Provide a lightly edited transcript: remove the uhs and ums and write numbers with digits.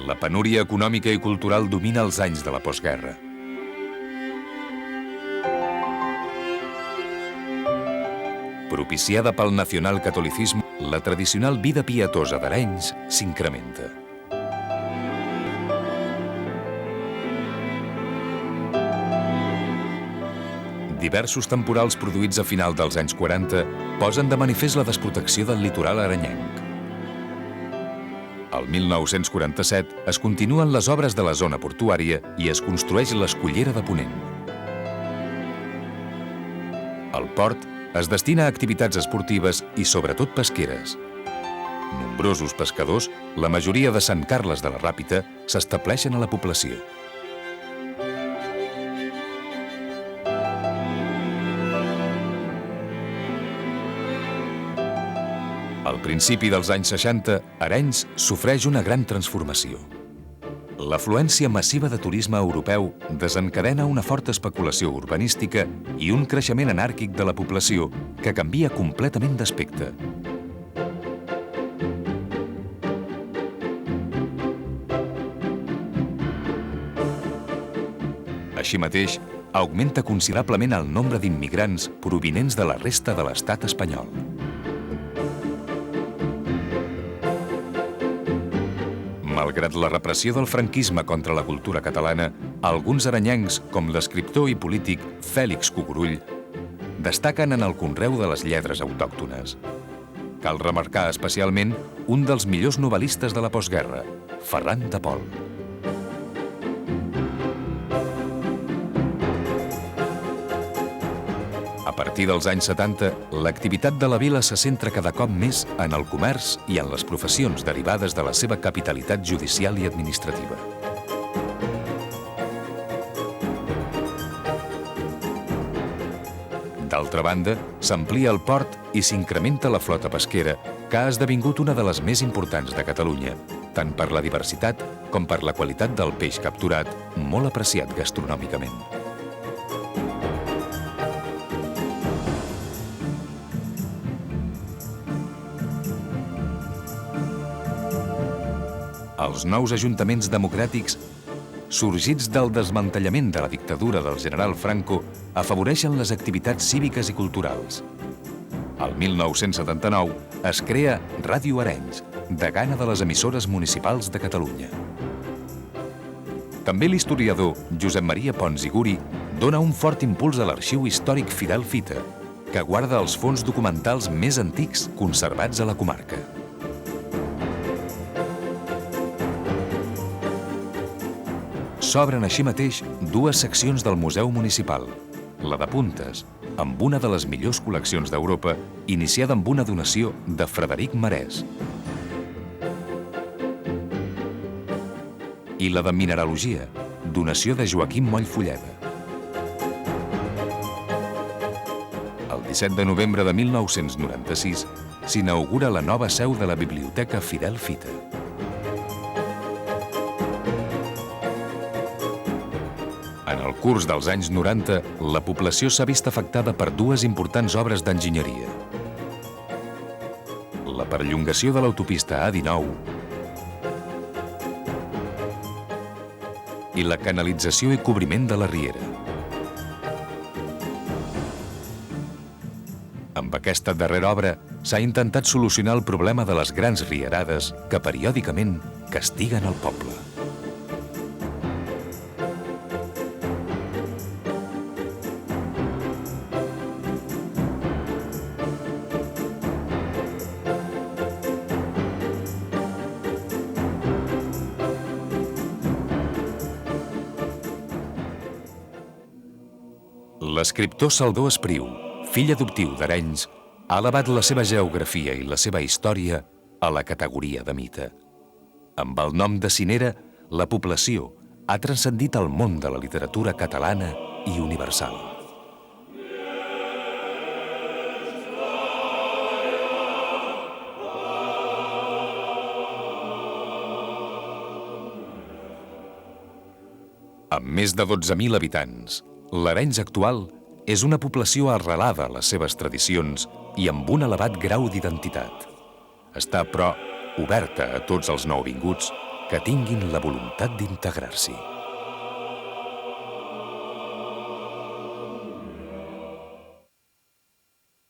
La penúria econòmica i cultural domina els anys de la postguerra. Propiciada pel nacionalcatolicisme, la tradicional vida pietosa d'Arenys s'incrementa. Diversos temporals produïts a final dels anys 40 posen de manifest la desprotecció del litoral arenyenc. El 1947 es continuen les obres de la zona portuària i es construeix l'escollera de Ponent. El port es destina a activitats esportives i sobretot pesqueres. Nombrosos pescadors, la majoria de Sant Carles de la Ràpita, s'estableixen a la població. Al principi dels anys 60, Arenys sofreix una gran transformació. L'afluència massiva de turisme europeu desencadena una forta especulació urbanística i un creixement anàrquic de la població que canvia completament d'aspecte. Així mateix, augmenta considerablement el nombre d'immigrants provinents de la resta de l'estat espanyol. Malgrat la repressió del franquisme contra la cultura catalana, alguns arenyencs, com l'escriptor i polític Fèlix Cucurull, destaquen en el conreu de les lletres autòctones. Cal remarcar especialment un dels millors novel·listes de la postguerra, Ferran de Pol. A partir dels anys 70, l'activitat de la vila se centra cada cop més en el comerç i en les professions derivades de la seva capitalitat judicial i administrativa. D'altra banda, s'amplia el port i s'incrementa la flota pesquera, que ha esdevingut una de les més importants de Catalunya, tant per la diversitat com per la qualitat del peix capturat, molt apreciat gastronòmicament. Els nous ajuntaments democràtics, sorgits del desmantellament de la dictadura del general Franco, afavoreixen les activitats cíviques i culturals. El 1979 es crea Ràdio Arenys, degana de les emissores municipals de Catalunya. També l'historiador Josep Maria Pons i Guri dona un fort impuls a l'arxiu històric Fidel Fita, que guarda els fons documentals més antics conservats a la comarca. S'obren així mateix dues seccions del Museu Municipal, la de Puntes, amb una de les millors col·leccions d'Europa, iniciada amb una donació de Frederic Marès, i la de Mineralogia, donació de Joaquim Moll Fulleda. El 17 de novembre de 1996 s'inaugura la nova seu de la Biblioteca Fidel Fita. En el curs dels anys 90, la població s'ha vist afectada per dues importants obres d'enginyeria. La perllongació de l'autopista A19 i la canalització i cobriment de la riera. Amb aquesta darrera obra s'ha intentat solucionar el problema de les grans rierades que periòdicament castiguen el poble. L'escriptor Salvador Espriu, fill adoptiu d'Arenys, ha elevat la seva geografia i la seva història a la categoria de mite. Amb el nom de Cinera, la població ha transcendit el món de la literatura catalana i universal. Amb més de 12.000 habitants, l'Arenys actual és una població arrelada a les seves tradicions i amb un elevat grau d'identitat. Està, però, oberta a tots els nouvinguts que tinguin la voluntat d'integrar-s'hi.